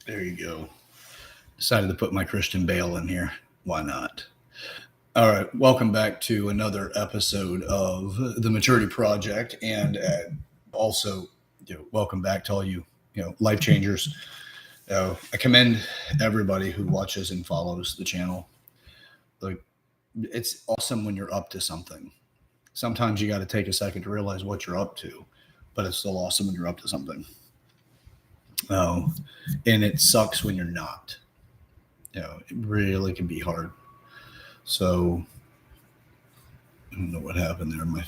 There you go. Decided to put my Christian Bale in here. Why not? All right. Welcome back to another episode of the Maturity Project, and also, welcome back to all you, life changers. I commend everybody who watches and follows the channel. Like, it's awesome when you're up to something. Sometimes you got to take a second to realize what you're up to, but it's still awesome when you're up to something. Oh, and it sucks when you're not. It really can be hard. So I don't know what happened there. My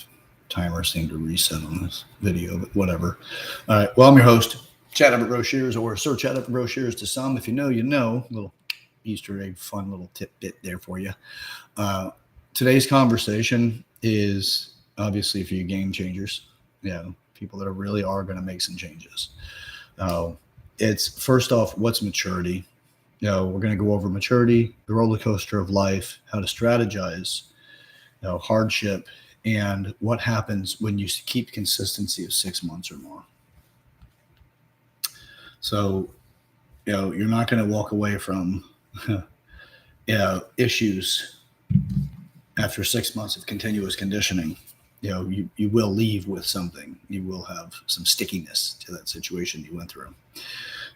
timer seemed to reset on this video, but whatever. All right. Well, I'm your host, Chat Up at Broshears, or Sir Chat Up at Broshears to some. If you know, you know. Little Easter egg, fun little tidbit there for you. Today's conversation is obviously for you game changers. People that really are going to make some changes. It's first off, what's maturity? We're going to go over maturity, the roller coaster of life, how to strategize, hardship, and what happens when you keep consistency of 6 months or more. So, you're not going to walk away from issues after 6 months of continuous conditioning. You will leave with something. You will have some stickiness to that situation you went through.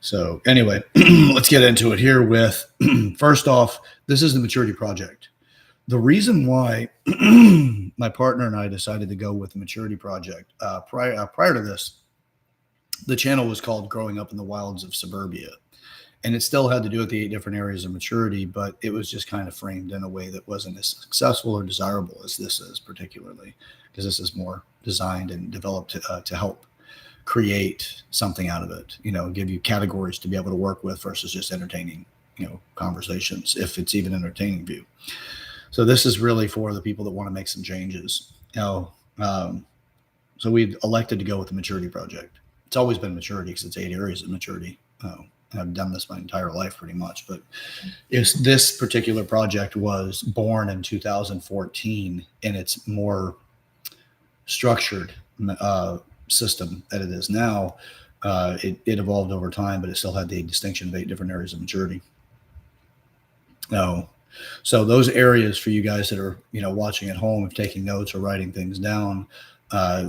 So anyway, let's get into it here with, first off, this is the Maturity Project. The reason why my partner and I decided to go with the Maturity Project, prior to this, the channel was called Growing Up in the Wilds of Suburbia. And it still had to do with the 8 different areas of maturity, but it was just kind of framed in a way that wasn't as successful or desirable as this is, particularly because this is more designed and developed to help create something out of it, give you categories to be able to work with versus just entertaining, conversations, if it's even entertaining for you. So this is really for the people that want to make some changes. So we elected to go with the Maturity Project. It's always been maturity because it's 8 areas of maturity. I've done this my entire life pretty much, but this particular project was born in 2014 in its more structured system that it is now. It evolved over time, but it still had the distinction of 8 different areas of maturity. So those areas for you guys that are watching at home, if taking notes or writing things down,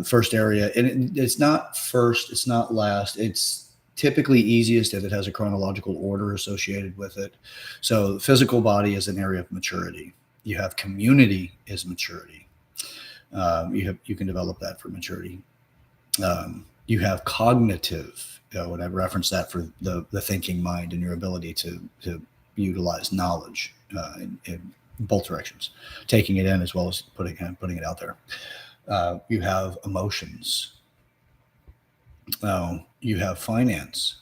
first area, and it's not first, it's not last, it's typically easiest if it has a chronological order associated with it. So the physical body is an area of maturity. You have community is maturity. You can develop that for maturity. You have cognitive, and I reference that for the thinking mind and your ability to utilize knowledge in both directions, taking it in as well as putting it out there. You have emotions. You have finance,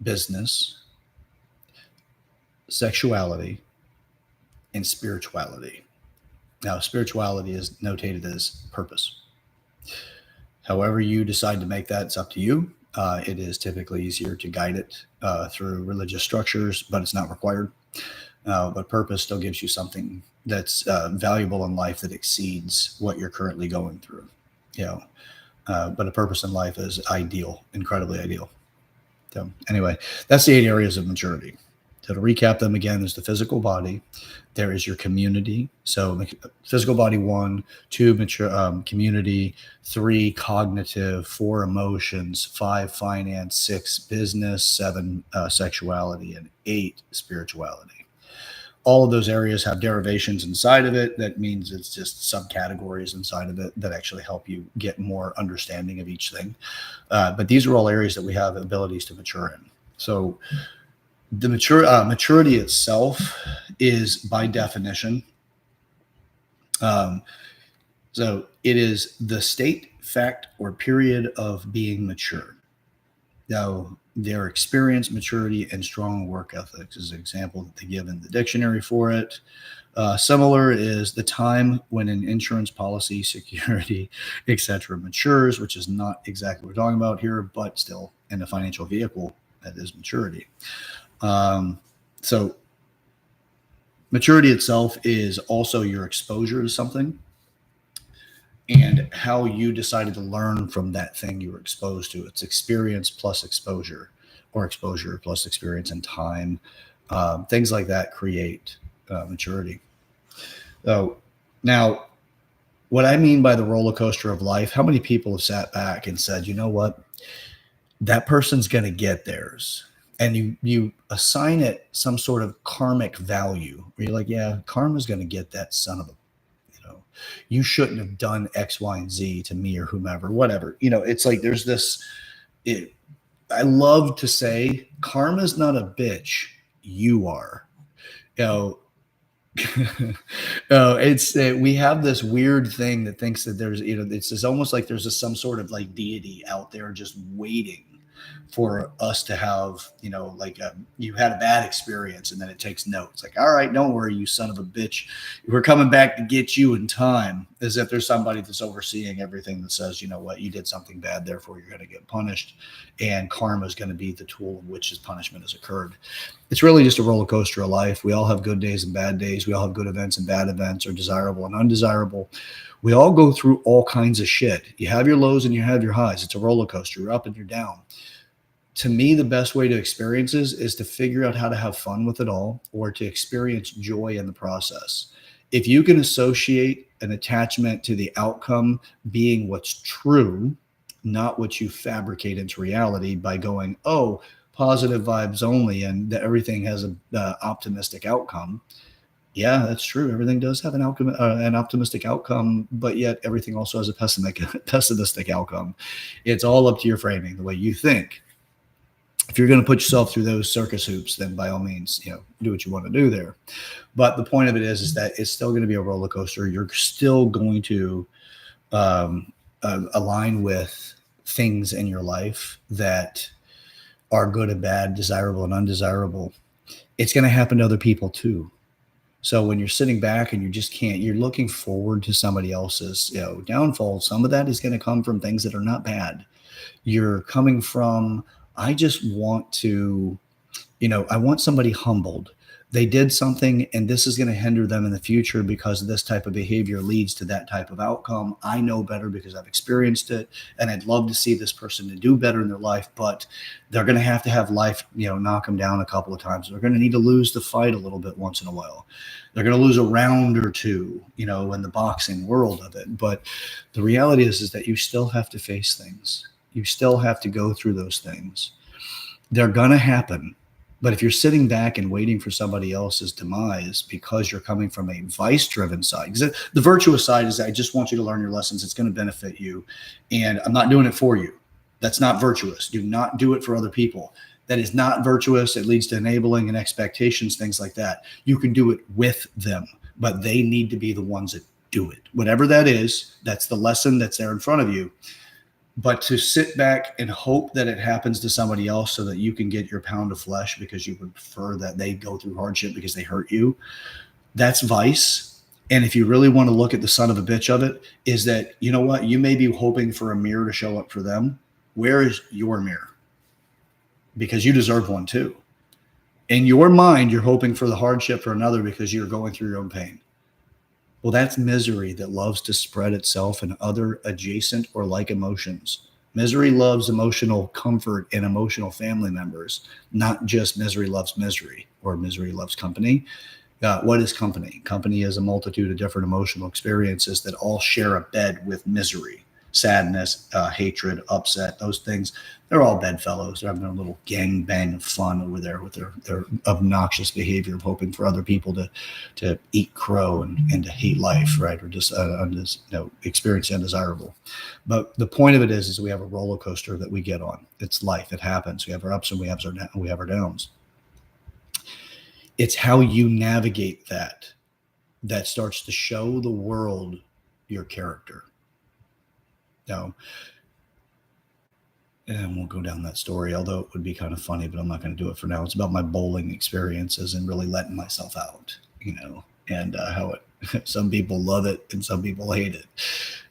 business, sexuality, and spirituality. Now, spirituality is notated as purpose. However you decide to make that, it's up to you. It is typically easier to guide it through religious structures, but it's not required. But purpose still gives you something that's valuable in life that exceeds what you're currently going through. But a purpose in life is ideal, incredibly ideal. So anyway, that's the 8 areas of maturity. So to recap them again, there's the physical body. There is your community. So physical body 1, 2 mature, community, 3 cognitive, 4 emotions, 5 finance, 6 business, 7 sexuality, and 8 spirituality. All of those areas have derivations inside of it. That means it's just subcategories inside of it that actually help you get more understanding of each thing. But these are all areas that we have abilities to mature in. So the maturity itself is by definition. So it is the state, fact, or period of being mature. Now, their experience, maturity, and strong work ethics is an example that they give in the dictionary for it. Similar is the time when an insurance policy, security, etc. matures, which is not exactly what we're talking about here, but still in a financial vehicle, that is maturity. So maturity itself is also your exposure to something and how you decided to learn from that thing you were exposed to. It's experience plus exposure, or exposure plus experience and time. Things like that create maturity. So now, what I mean by the roller coaster of life, how many people have sat back and said, you know what, that person's going to get theirs. And you assign it some sort of karmic value where you're like, yeah, karma's going to get that son of a, you shouldn't have done X, Y, and Z to me or whomever, whatever. It's like there's this, I love to say karma's not a bitch. You are, you know, it's we have this weird thing that thinks that there's, it's almost like there's some sort of like deity out there just waiting for us to have, like you had a bad experience and then it takes notes like, all right, don't worry, you son of a bitch, we're coming back to get you in time, as if there's somebody that's overseeing everything that says, you know what, you did something bad, therefore you're going to get punished, and karma is going to be the tool of which his punishment has occurred. It's really just a roller coaster of life. We all have good days and bad days. We all have good events and bad events, or desirable and undesirable. We all go through all kinds of shit. You have your lows and you have your highs. It's a roller coaster. You're up and you're down. To me, the best way to experience is to figure out how to have fun with it all, or to experience joy in the process. If you can associate an attachment to the outcome being what's true, not what you fabricate into reality by going, oh, positive vibes only, and that everything has an optimistic outcome. Yeah, that's true. Everything does have an optimistic outcome, but yet everything also has a pessimistic outcome. It's all up to your framing, the way you think. If you're going to put yourself through those circus hoops, then by all means, do what you want to do there. But the point of it is that it's still going to be a roller coaster. You're still going to align with things in your life that are good and bad, desirable and undesirable. It's going to happen to other people too. So when you're sitting back and you just can't, you're looking forward to somebody else's, downfall. Some of that is going to come from things that are not bad. You're coming from, I just want to, I want somebody humbled. They did something and this is going to hinder them in the future because this type of behavior leads to that type of outcome. I know better because I've experienced it, and I'd love to see this person to do better in their life, but they're going to have life, knock them down a couple of times. They're going to need to lose the fight a little bit once in a while. They're going to lose a round or two, in the boxing world of it. But the reality is that you still have to face things. You still have to go through those things. They're going to happen. But if you're sitting back and waiting for somebody else's demise because you're coming from a vice-driven side, because the virtuous side is, I just want you to learn your lessons. It's going to benefit you, and I'm not doing it for you. That's not virtuous. Do not do it for other people. That is not virtuous. It leads to enabling and expectations, things like that. You can do it with them, but they need to be the ones that do it. Whatever that is, that's the lesson that's there in front of you. But to sit back and hope that it happens to somebody else so that you can get your pound of flesh because you would prefer that they go through hardship because they hurt you, that's vice. And if you really want to look at the son of a bitch of it, is that, you know what, you may be hoping for a mirror to show up for them. Where is your mirror? Because you deserve one too. In your mind, you're hoping for the hardship for another because you're going through your own pain. Well, that's misery that loves to spread itself in other adjacent or like emotions. Misery loves emotional comfort and emotional family members, not just misery loves misery or misery loves company. What is company? Company is a multitude of different emotional experiences that all share a bed with misery. Sadness, hatred, upset, those things, they're all bedfellows. They're having their little gang bang of fun over there with their obnoxious behavior of hoping for other people to eat crow and to hate life, right? Or just experience undesirable. But the point of it is we have a roller coaster that we get on. It's life. It happens. We have our ups and we have our downs. It's how you navigate that starts to show the world your character. And we'll go down that story, although it would be kind of funny, but I'm not going to do it for now. It's about my bowling experiences and really letting myself out, and how it, some people love it and some people hate it.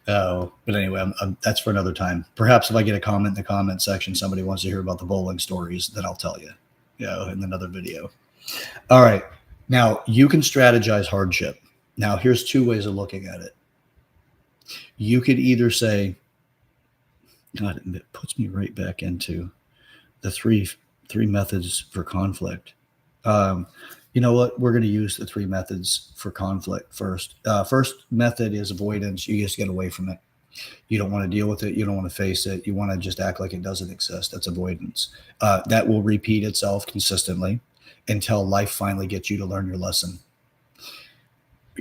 But anyway, that's for another time. Perhaps if I get a comment in the comment section, somebody wants to hear about the bowling stories, then I'll tell you, in another video. All right. Now you can strategize hardship. Now here's two ways of looking at it. You could either say, God, it puts me right back into the three 3 methods for conflict. You know what? We're going to use the 3 methods for conflict first. First method is avoidance. You just get away from it. You don't want to deal with it. You don't want to face it. You want to just act like it doesn't exist. That's avoidance. That will repeat itself consistently until life finally gets you to learn your lesson.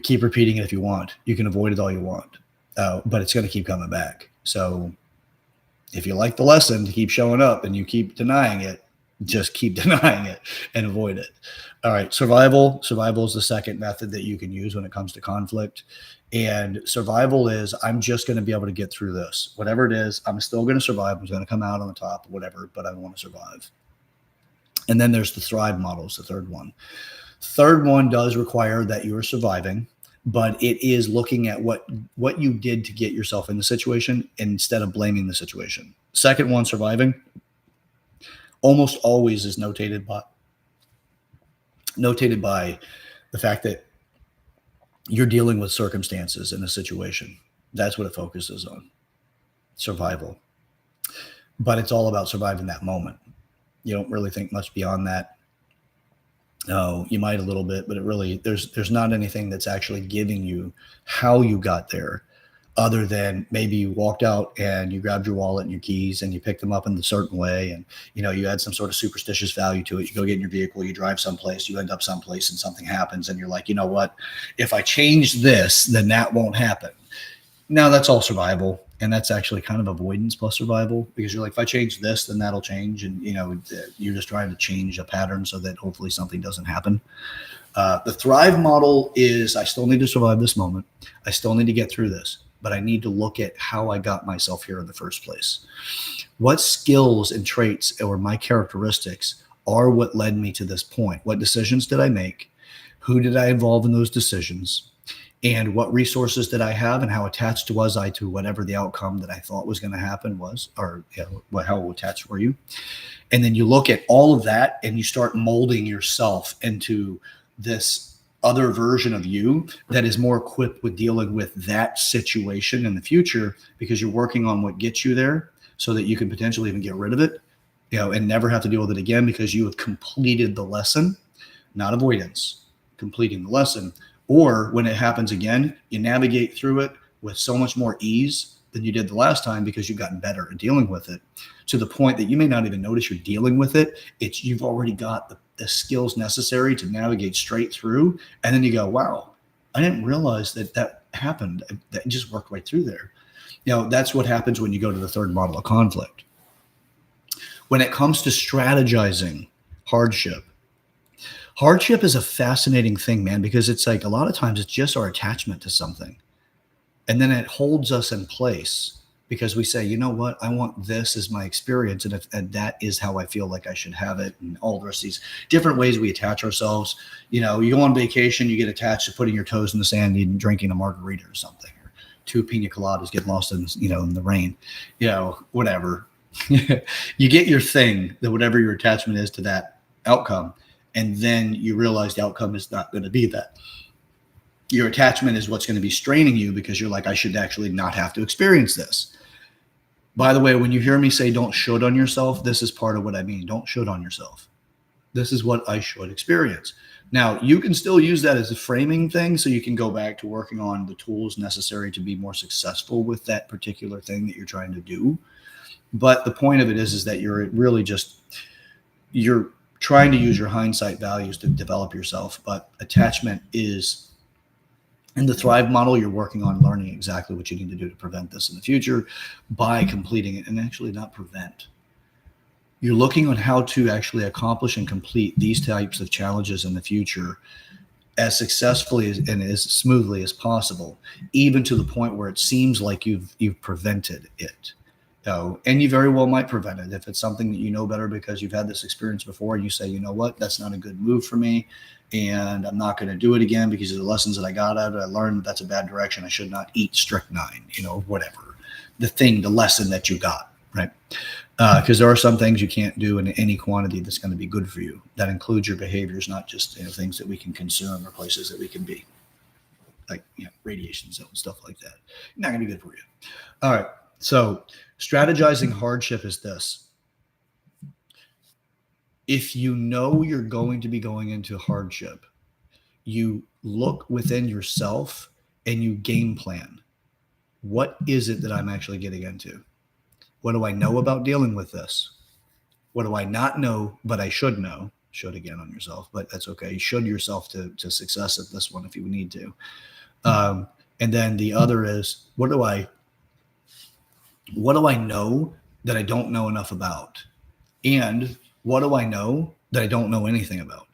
Keep repeating it if you want. You can avoid it all you want, but it's going to keep coming back. So if you like the lesson to keep showing up and you keep denying it, just keep denying it and avoid it. All right. Survival. Survival is the second method that you can use when it comes to conflict. And survival is, I'm just going to be able to get through this. Whatever it is, I'm still going to survive. I'm going to come out on the top, whatever, but I want to survive. And then there's the thrive model, is the third one. Third one does require that you are surviving, but it is looking at what you did to get yourself in the situation instead of blaming the situation. Second one, surviving, almost always is notated by the fact that you're dealing with circumstances in a situation. That's what it focuses on, survival. But it's all about surviving that moment. You don't really think much beyond that. No, you might a little bit, but it really, there's not anything that's actually giving you how you got there, other than maybe you walked out and you grabbed your wallet and your keys and you picked them up in a certain way, and you add some sort of superstitious value to it. You go get in your vehicle, you drive someplace, you end up someplace, and something happens, and you're like, you know what? If I change this, then that won't happen. Now that's all survival. And that's actually kind of avoidance plus survival, because you're like, if I change this, then that'll change. And, you're just trying to change a pattern so that hopefully something doesn't happen. The thrive model is, I still need to survive this moment. I still need to get through this, but I need to look at how I got myself here in the first place. What skills and traits or my characteristics are what led me to this point? What decisions did I make? Who did I involve in those decisions? And what resources did I have, and how attached was I to whatever the outcome that I thought was going to happen was, or how attached were you? And then you look at all of that and you start molding yourself into this other version of you that is more equipped with dealing with that situation in the future, because you're working on what gets you there so that you can potentially even get rid of it, and never have to deal with it again, because you have completed the lesson, not avoidance, completing the lesson. Or when it happens again, you navigate through it with so much more ease than you did the last time, because you've gotten better at dealing with it, to the point that you may not even notice you're dealing with it. You've already got the skills necessary to navigate straight through. And then you go, wow, I didn't realize that happened. That just worked right through there. That's what happens when you go to the third model of conflict. When it comes to strategizing hardship, hardship is a fascinating thing, man, because it's like a lot of times it's just our attachment to something. And then it holds us in place because we say, you know what, I want this as my experience. And that is how I feel like I should have it. And all the rest of these different ways we attach ourselves. You go on vacation, you get attached to putting your toes in the sand and drinking a margarita or something, or 2 pina coladas get lost in the rain, whatever. You get your thing, that whatever your attachment is to that outcome. And then you realize the outcome is not going to be that. Your attachment is what's going to be straining you, because you're like, I should actually not have to experience this. By the way, when you hear me say don't should on yourself, this is part of what I mean. Don't should on yourself. This is what I should experience. Now, you can still use that as a framing thing, so you can go back to working on the tools necessary to be more successful with that particular thing that you're trying to do. But the point of it is that you're really you're trying to use your hindsight values to develop yourself. But attachment is, in the thrive model, you're working on learning exactly what you need to do to prevent this in the future by completing it. And actually not prevent. You're looking on how to actually accomplish and complete these types of challenges in the future as successfully and as smoothly as possible, even to the point where it seems like you've prevented it. And you very well might prevent it if it's something that you know better because you've had this experience before, and you say, you know what, that's not a good move for me, and I'm not going to do it again because of the lessons that I got out of it. I learned that's a bad direction. I should not eat strychnine, whatever. The lesson that you got, right? Because there are some things you can't do in any quantity that's going to be good for you. That includes your behaviors, not just things that we can consume or places that we can be, like radiation zone, stuff like that. Not going to be good for you. All right. So strategizing hardship is this. If you know you're going to be going into hardship, you look within yourself and you game plan. What is it that I'm actually getting into? What do I know about dealing with this? What do I not know, but I should know? Should again on yourself, but that's okay. You should yourself to success at this one if you need to. And then the other is what do I know that I don't know enough about? And what do I know that I don't know anything about?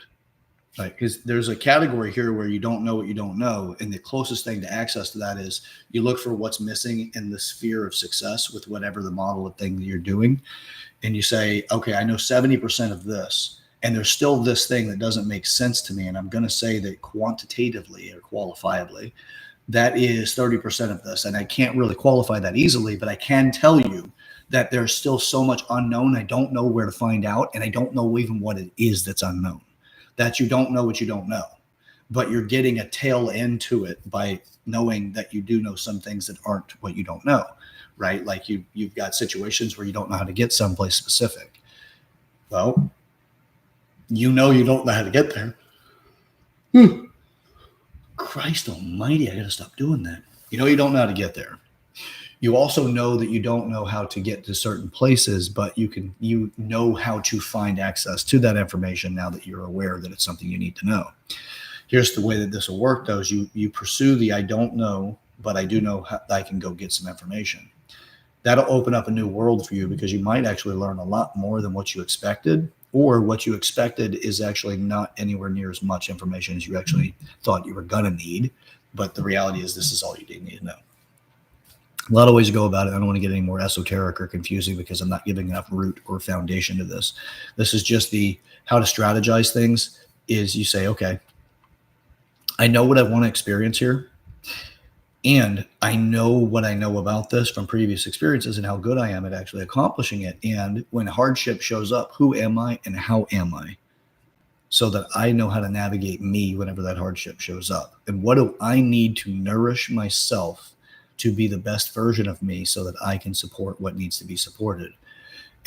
Right? Because there's a category here where you don't know what you don't know. And the closest thing to access to that is you look for what's missing in the sphere of success with whatever the model of thing that you're doing. And you say, okay, I know 70% of this, and there's still this thing that doesn't make sense to me. And I'm going to say that quantitatively or qualifiably, that is 30% of this. And I can't really qualify that easily, but I can tell you that there's still so much unknown. I don't know where to find out. And I don't know even what it is that's unknown. That you don't know what you don't know, but you're getting a tail end to it by knowing that you do know some things that aren't what you don't know, right? Like you've got situations where you don't know how to get someplace specific. Well, you don't know how to get there. Christ almighty, I got to stop doing that. You don't know how to get there. You also know that you don't know how to get to certain places, but you know how to find access to that information now that you're aware that it's something you need to know. Here's the way that this will work, though, is you pursue the I don't know, but I do know how I can go get some information. That'll open up a new world for you because you might actually learn a lot more than what you expected, or what you expected is actually not anywhere near as much information as you actually thought you were going to need. But the reality is this is all you need to know. A lot of ways to go about it. I don't want to get any more esoteric or confusing because I'm not giving enough root or foundation to this. This is just the how to strategize things is you say, okay, I know what I want to experience here. And I know what I know about this from previous experiences and how good I am at actually accomplishing it. And when hardship shows up, who am I and how am I? So that I know how to navigate me whenever that hardship shows up. And what do I need to nourish myself to be the best version of me so that I can support what needs to be supported.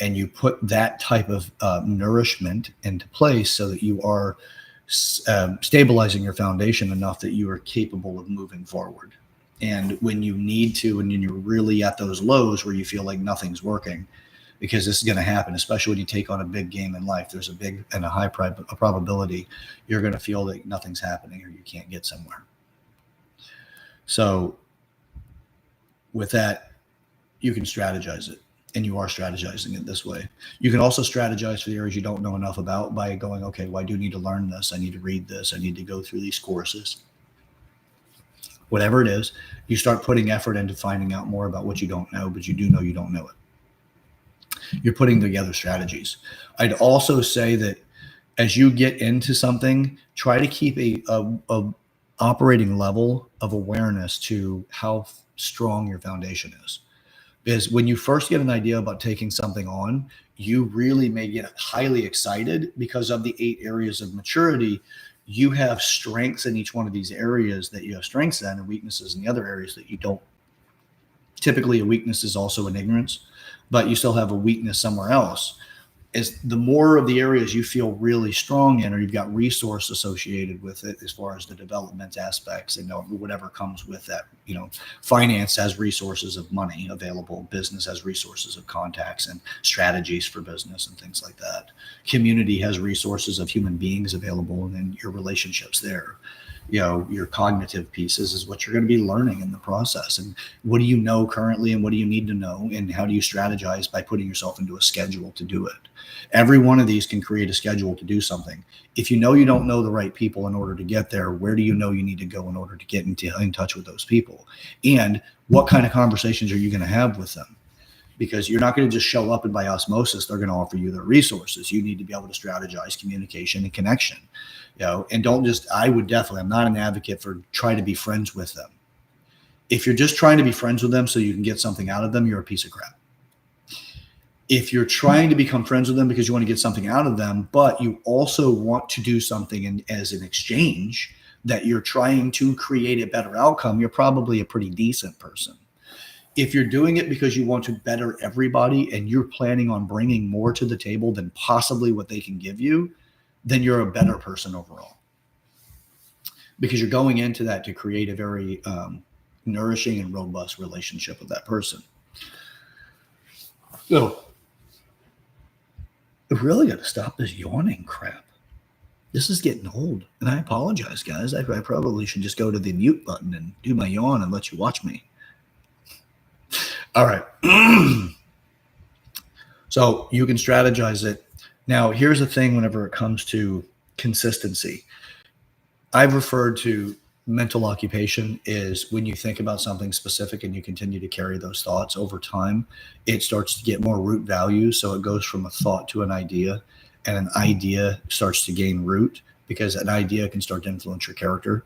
And you put that type of nourishment into place so that you are stabilizing your foundation enough that you are capable of moving forward. And when you need to, and you're really at those lows where you feel like nothing's working, because this is going to happen, especially when you take on a big game in life, there's a big and a high probability you're going to feel that nothing's happening or you can't get somewhere. So with that, you can strategize it, and you are strategizing it this way. You can also strategize for the areas you don't know enough about by going, okay, well, I do need to learn this. I need to read this. I need to go through these courses. Whatever it is, you start putting effort into finding out more about what you don't know, but you do know you don't know it. You're putting together strategies. I'd also say that as you get into something, try to keep a operating level of awareness to how strong your foundation is. Because when you first get an idea about taking something on, you really may get highly excited because of the 8 areas of maturity. You have strengths in each one of these areas that you have strengths in, and weaknesses in the other areas that you don't. Typically, a weakness is also an ignorance, but you still have a weakness somewhere else. Is the more of the areas you feel really strong in, or you've got resource associated with it as far as the development aspects and whatever comes with that. Finance has resources of money available. Business has resources of contacts and strategies for business and things like that. Community has resources of human beings available, and then your relationships there. Your cognitive pieces is what you're going to be learning in the process. And what do you know currently, and what do you need to know, and how do you strategize by putting yourself into a schedule to do it? Every one of these can create a schedule to do something. If you know you don't know the right people in order to get there, where do you know you need to go in order to get in touch with those people? And what kind of conversations are you going to have with them? Because you're not going to just show up and by osmosis, they're going to offer you their resources. You need to be able to strategize communication and connection. And don't just, I'm not an advocate for try to be friends with them. If you're just trying to be friends with them so you can get something out of them, you're a piece of crap. If you're trying to become friends with them because you want to get something out of them, but you also want to do something as an exchange that you're trying to create a better outcome, you're probably a pretty decent person. If you're doing it because you want to better everybody and you're planning on bringing more to the table than possibly what they can give you, then you're a better person overall. Because you're going into that to create a very nourishing and robust relationship with that person. So, I really got to stop this yawning crap. This is getting old. And I apologize, guys. I probably should just go to the mute button and do my yawn and let you watch me. All right. So you can strategize it. Now, here's the thing whenever it comes to consistency. I've referred to mental occupation is when you think about something specific and you continue to carry those thoughts over time, it starts to get more root value. So it goes from a thought to an idea, and an idea starts to gain root because an idea can start to influence your character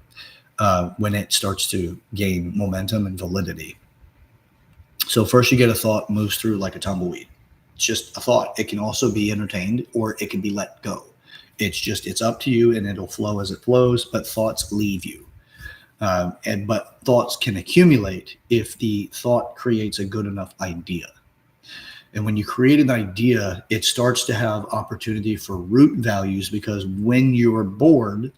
when it starts to gain momentum and validity. So first you get a thought, moves through like a tumbleweed. It's just a thought. It can also be entertained or it can be let go. It's up to you, and it'll flow as it flows, but thoughts leave you. But thoughts can accumulate if the thought creates a good enough idea. And when you create an idea, it starts to have opportunity for root values, because when you're bored,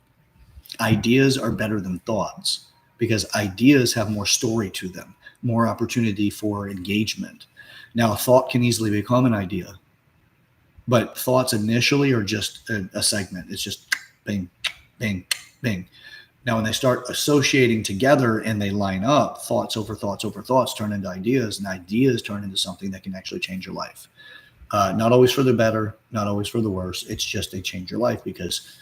ideas are better than thoughts because ideas have more story to them, more opportunity for engagement. Now, a thought can easily become an idea, but thoughts initially are just a segment. It's just bing, bing, bing. Now, when they start associating together and they line up, thoughts over thoughts over thoughts turn into ideas, and ideas turn into something that can actually change your life. Not always for the better, not always for the worse. It's just they change your life because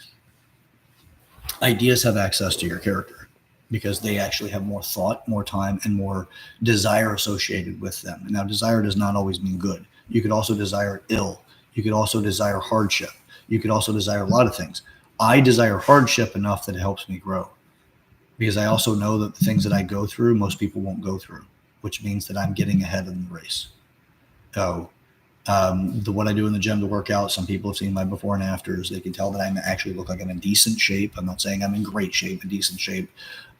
ideas have access to your character, because they actually have more thought, more time, and more desire associated with them. Now, desire does not always mean good. You could also desire ill. You could also desire hardship. You could also desire a lot of things. I desire hardship enough that it helps me grow, because I also know that the things that I go through, most people won't go through, which means that I'm getting ahead in the race. So what I do in the gym to work out, some people have seen my before and afters. They can tell that I actually look like I'm in decent shape. I'm not saying I'm in great shape, in decent shape.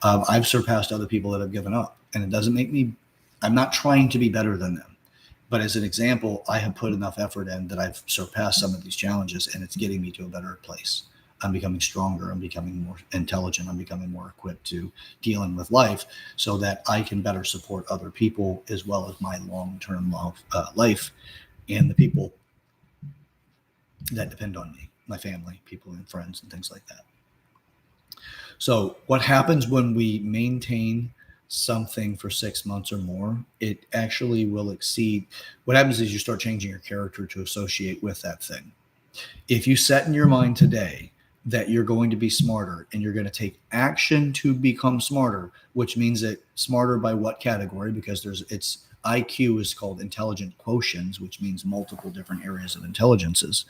I've surpassed other people that have given up, and it doesn't make me, I'm not trying to be better than them. But as an example, I have put enough effort in that I've surpassed some of these challenges, and it's getting me to a better place. I'm becoming stronger. I'm becoming more intelligent. I'm becoming more equipped to dealing with life so that I can better support other people as well as my long-term life and the people that depend on me, my family, people and friends and things like that. So what happens when we maintain something for 6 months or more? It actually will exceed. What happens is you start changing your character to associate with that thing. If you set in your mind today that you're going to be smarter and you're going to take action to become smarter, which means that smarter by what category? Because it's IQ is called intelligent quotients, which means multiple different areas of intelligences.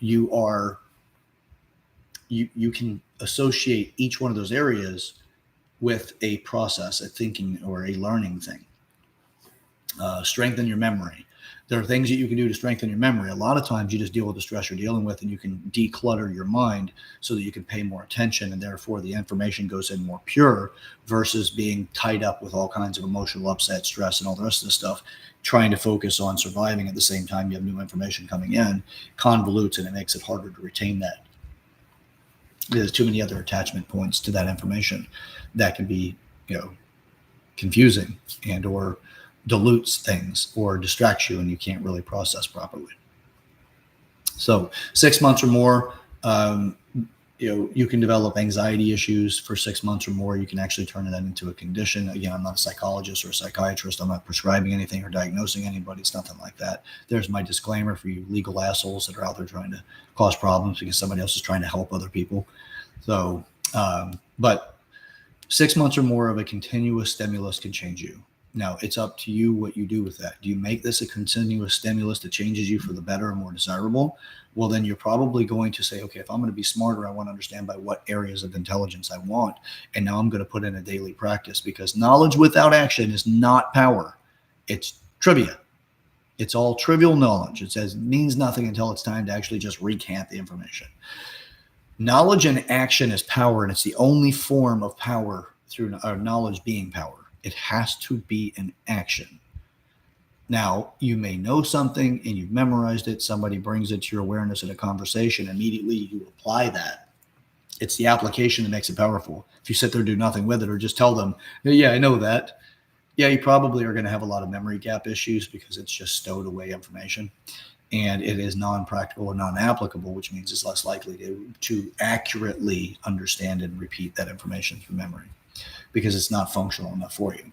You can associate each one of those areas with a process, a thinking or a learning thing. Strengthen your memory. There are things that you can do to strengthen your memory. A lot of times you just deal with the stress you're dealing with, and you can declutter your mind so that you can pay more attention, and therefore the information goes in more pure versus being tied up with all kinds of emotional upset, stress, and all the rest of the stuff. Trying to focus on surviving at the same time you have new information coming in convolutes, and it makes it harder to retain that. There's too many other attachment points to that information that can be, confusing and or dilutes things or distracts you, and you can't really process properly. So 6 months or more, you can develop anxiety issues for 6 months or more. You can actually turn that into a condition. Again, I'm not a psychologist or a psychiatrist. I'm not prescribing anything or diagnosing anybody. It's nothing like that. There's my disclaimer for you legal assholes that are out there trying to cause problems because somebody else is trying to help other people. So, but 6 months or more of a continuous stimulus can change you. Now, it's up to you what you do with that. Do you make this a continuous stimulus that changes you for the better and more desirable? Well, then you're probably going to say, okay, if I'm going to be smarter, I want to understand by what areas of intelligence I want. And now I'm going to put in a daily practice, because knowledge without action is not power. It's trivia. It's all trivial knowledge. It means nothing until it's time to actually just recant the information. Knowledge and action is power, and it's the only form of power through knowledge being power. It has to be an action. Now, you may know something and you've memorized it. Somebody brings it to your awareness in a conversation. Immediately you apply that. It's the application that makes it powerful. If you sit there and do nothing with it, or just tell them, yeah, I know that. Yeah, you probably are going to have a lot of memory gap issues because it's just stowed away information. And it is non-practical or non-applicable, which means it's less likely to accurately understand and repeat that information through memory because it's not functional enough for you.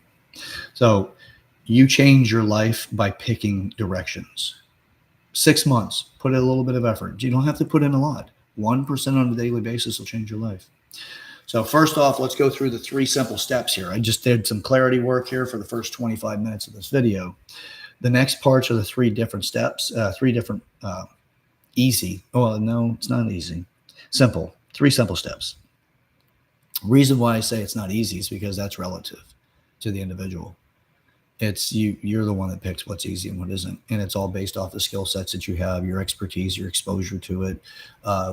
So you change your life by picking directions. 6 months, put in a little bit of effort. You don't have to put in a lot. 1% on a daily basis will change your life. So first off, let's go through the 3 simple steps here. I just did some clarity work here for the first 25 minutes of this video. The next parts are the 3 different steps, 3 different easy. Oh, no, it's not easy. Simple. 3 simple steps. Reason why I say it's not easy is because that's relative to the individual. It's you're the one that picks what's easy and what isn't. And it's all based off the skill sets that you have, your expertise, your exposure to it,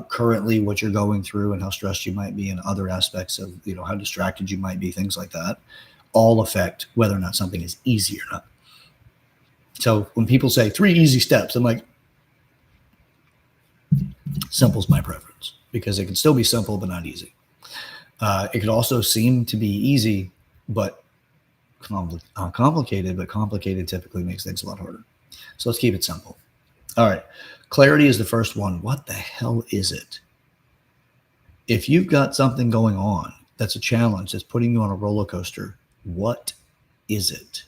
currently what you're going through and how stressed you might be, and other aspects of, how distracted you might be, things like that, all affect whether or not something is easy or not. So when people say 3 easy steps, I'm like, simple's my preference because it can still be simple, but not easy. It could also seem to be easy, but complicated, but complicated typically makes things a lot harder. So let's keep it simple. All right. Clarity is the first one. What the hell is it? If you've got something going on that's a challenge, that's putting you on a roller coaster, what is it?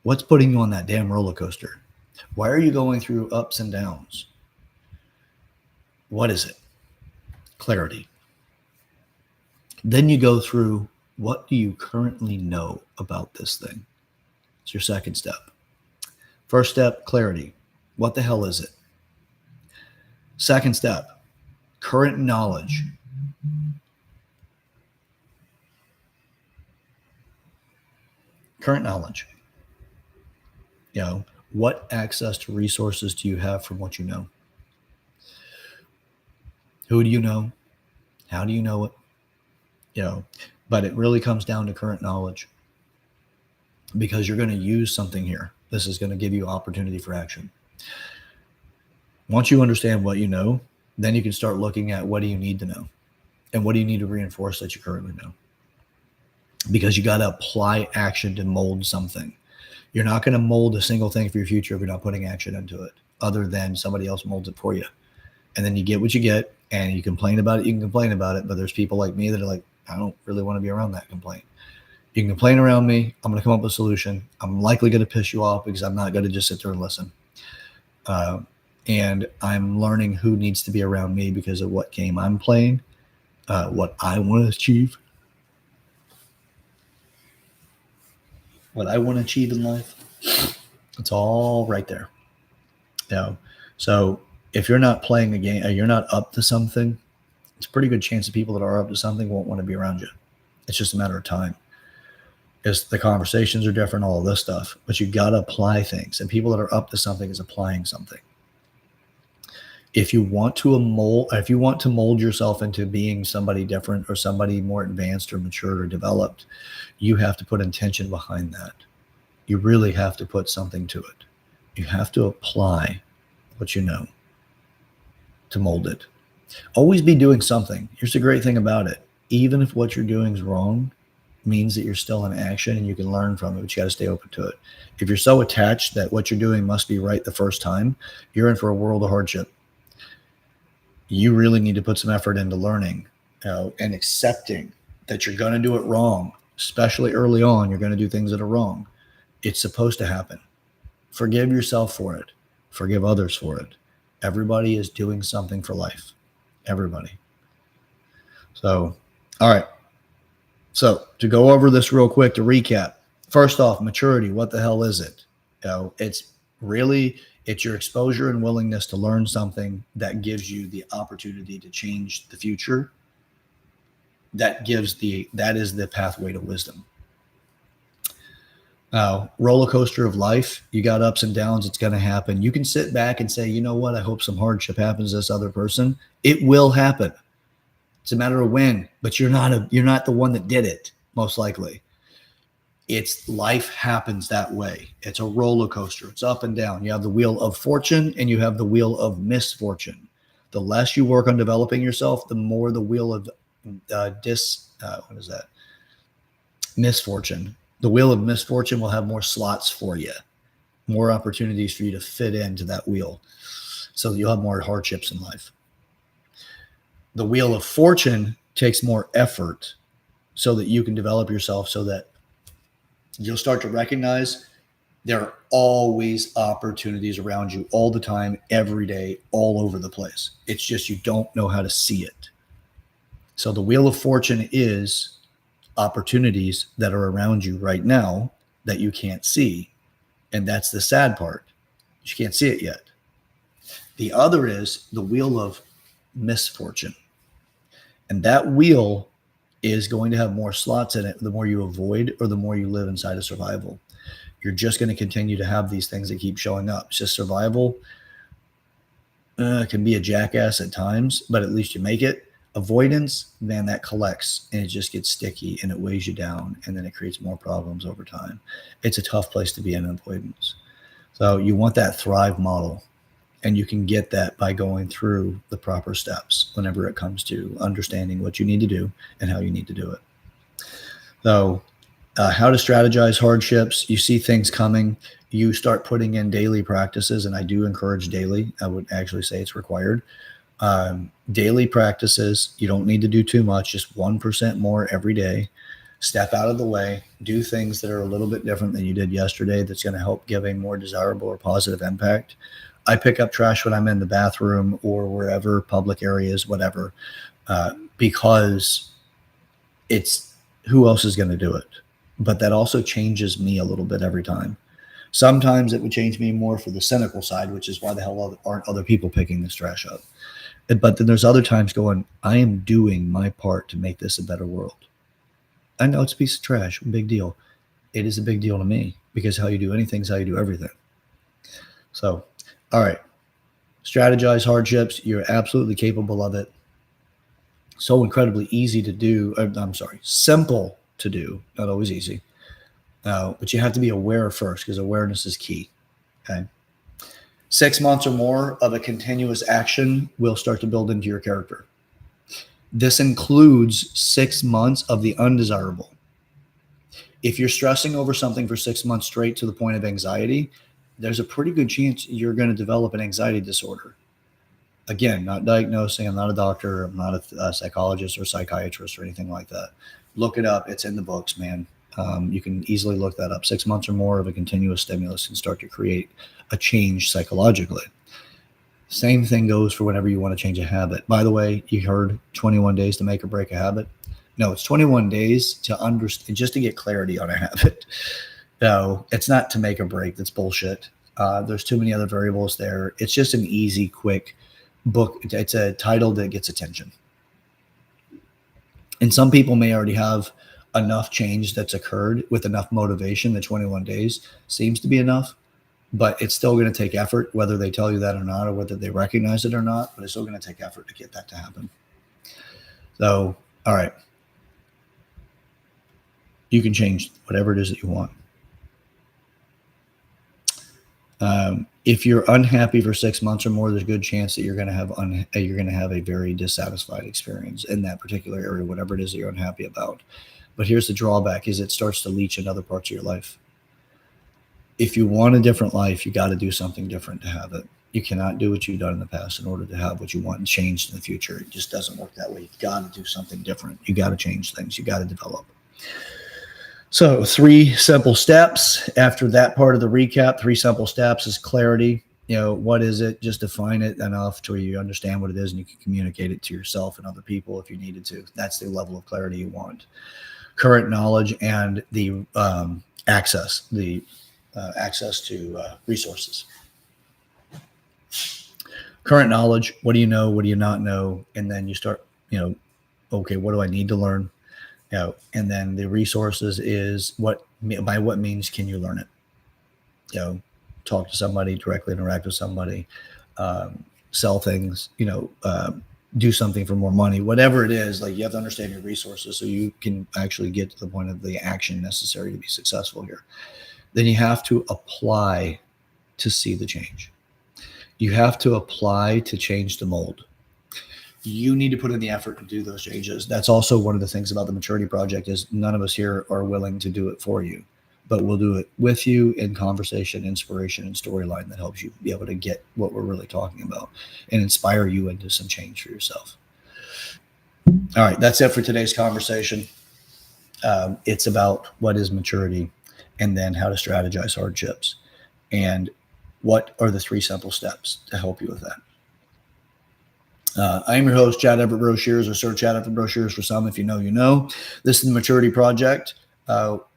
What's putting you on that damn roller coaster? Why are you going through ups and downs? What is it? Clarity. Then you go through, what do you currently know about this thing? It's your second step. First step, clarity. What the hell is it? Second step, current knowledge. Current knowledge. What access to resources do you have from what you know? Who do you know? How do you know it? But it really comes down to current knowledge because you're going to use something here. This is going to give you opportunity for action. Once you understand what you know, then you can start looking at what do you need to know and what do you need to reinforce that you currently know, because you got to apply action to mold something. You're not going to mold a single thing for your future if you're not putting action into it, other than somebody else molds it for you. And then you get what you get, and you complain about it. You can complain about it, but there's people like me that are like, I don't really want to be around that complaint. You can complain around me. I'm going to come up with a solution. I'm likely going to piss you off because I'm not going to just sit there and listen. And I'm learning who needs to be around me because of what game I'm playing, what I want to achieve, what I want to achieve in life. It's all right there. So if you're not playing a game, you're not up to something, it's a pretty good chance that people that are up to something won't want to be around you. It's just a matter of time. Because the conversations are different, all of this stuff, but you got to apply things. And people that are up to something is applying something. If you want to mold yourself into being somebody different or somebody more advanced or matured or developed, you have to put intention behind that. You really have to put something to it. You have to apply what you know to mold it. Always be doing something. Here's the great thing about it. Even if what you're doing is wrong, means that you're still in action and you can learn from it, but you got to stay open to it. If you're so attached that what you're doing must be right the first time, you're in for a world of hardship. You really need to put some effort into learning and accepting that you're going to do it wrong, especially early on. You're going to do things that are wrong. It's supposed to happen. Forgive yourself for it. Forgive others for it. Everybody is doing something for life. Everybody. So, all right. So to go over this real quick, to recap, first off, maturity. What the hell is it? It's your exposure and willingness to learn something that gives you the opportunity to change the future. That is the pathway to wisdom. Roller coaster of life. You got ups and downs. It's going to happen. You can sit back and say, you know what? I hope some hardship happens to this other person. It will happen. It's a matter of when, but you're not the one that did it, most likely. It's life happens that way. It's a roller coaster. It's up and down. You have the wheel of fortune and you have the wheel of misfortune. The less you work on developing yourself, the more the wheel of what is that? Misfortune. The wheel of misfortune will have more slots for you, more opportunities for you to fit into that wheel. So you'll have more hardships in life. The wheel of fortune takes more effort so that you can develop yourself, so that you'll start to recognize there are always opportunities around you all the time, every day, all over the place. It's just you don't know how to see it. So the wheel of fortune is opportunities that are around you right now that you can't see. And that's the sad part. You can't see it yet. The other is the wheel of misfortune. And that wheel is going to have more slots in it the more you avoid or the more you live inside of survival. You're just going to continue to have these things that keep showing up. It's just survival can be a jackass at times, but at least you make it. Avoidance, man, that collects and it just gets sticky and it weighs you down and then it creates more problems over time. It's a tough place to be in avoidance. So you want that thrive model. And you can get that by going through the proper steps whenever it comes to understanding what you need to do and how you need to do it. So how to strategize hardships. You see things coming. You start putting in daily practices, and I do encourage daily. I would actually say it's required. Daily practices. You don't need to do too much, just 1% more every day. Step out of the way. Do things that are a little bit different than you did yesterday that's going to help give a more desirable or positive impact. I pick up trash when I'm in the bathroom or wherever, public areas, whatever, because it's who else is going to do it. But that also changes me a little bit every time. Sometimes it would change me more for the cynical side, which is why the hell aren't other people picking this trash up? But then there's other times going, I am doing my part to make this a better world. I know it's a piece of trash, big deal. It is a big deal to me because how you do anything is how you do everything. So, all right, strategize hardships. You're absolutely capable of it. So incredibly easy to do. Simple to do, not always easy. But you have to be aware first because awareness is key. Okay. 6 months or more of a continuous action will start to build into your character. This includes 6 months of the undesirable. If you're stressing over something for 6 months straight to the point of anxiety, there's a pretty good chance you're going to develop an anxiety disorder. Again, not diagnosing. I'm not a doctor. I'm not a psychologist or psychiatrist or anything like that. Look it up. It's in the books, man. You can easily look that up. 6 months or more of a continuous stimulus can start to create a change psychologically. Same thing goes for whenever you want to change a habit. By the way, you heard 21 days to make or break a habit. No, it's 21 days to understand, just to get clarity on a habit. No, it's not to make or break. That's bullshit. There's too many other variables there. It's just an easy, quick book. It's a title that gets attention. And some people may already have enough change that's occurred with enough motivation. The 21 days seems to be enough, but it's still going to take effort, whether they tell you that or not, or whether they recognize it or not, but it's still going to take effort to get that to happen. So, all right. You can change whatever it is that you want. If you're unhappy for 6 months or more, there's a good chance that you're going to have a very dissatisfied experience in that particular area, whatever it is that you're unhappy about. But here's the drawback: is it starts to leach in other parts of your life. If you want a different life, you got to do something different to have it. You cannot do what you've done in the past in order to have what you want and change in the future. It just doesn't work that way. You got to do something different. You got to change things. You got to develop. So 3 simple steps. After that part of the recap, 3 simple steps is clarity. What is it? Just define it enough to where you understand what it is and you can communicate it to yourself and other people if you needed to. That's the level of clarity you want. Current knowledge and the access to resources. Current knowledge. What do you know? What do you not know? And then you start, okay, what do I need to learn? And then the resources is by what means can you learn it? Talk to somebody, directly interact with somebody, sell things, do something for more money, whatever it is. Like, you have to understand your resources so you can actually get to the point of the action necessary to be successful here. Then you have to apply to see the change. You have to apply to change the mold. You need to put in the effort to do those changes. That's also one of the things about the maturity project is none of us here are willing to do it for you, but we'll do it with you in conversation, inspiration, and storyline that helps you be able to get what we're really talking about and inspire you into some change for yourself. All right, that's it for today's conversation. It's about what is maturity, and then how to strategize hardships, and what are the 3 simple steps to help you with that. I am your host, Chad Everett Broshears, or Sir Chad Everett Broshears for some. If you know, you know. This is the Maturity Project.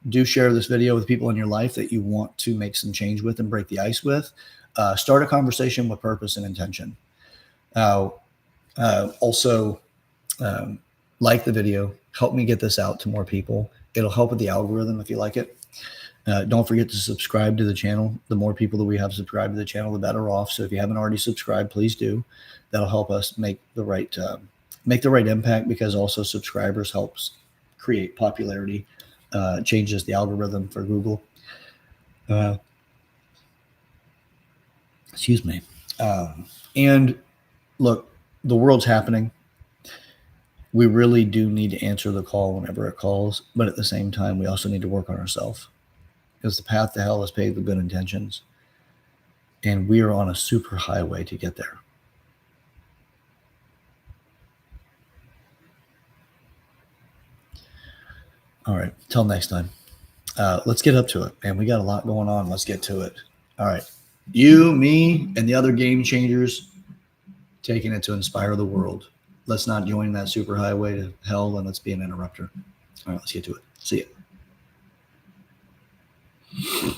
Do share this video with people in your life that you want to make some change with and break the ice with. Start a conversation with purpose and intention. Also, like the video. Help me get this out to more people. It'll help with the algorithm if you like it. Don't forget to subscribe to the channel. The more people that we have subscribed to the channel, the better off. So if you haven't already subscribed, please do. That'll help us make the right impact, because also subscribers helps create popularity, changes the algorithm for Google. Excuse me. And look, the world's happening. We really do need to answer the call whenever it calls, but at the same time, we also need to work on ourselves, because the path to hell is paved with good intentions, and we are on a super highway to get there. All right, till next time. Let's get up to it, man. We got a lot going on. Let's get to it. All right, you, me, and the other game changers taking it to inspire the world. Let's not join that super highway to hell, and let's be an interrupter. All right, let's get to it. See ya.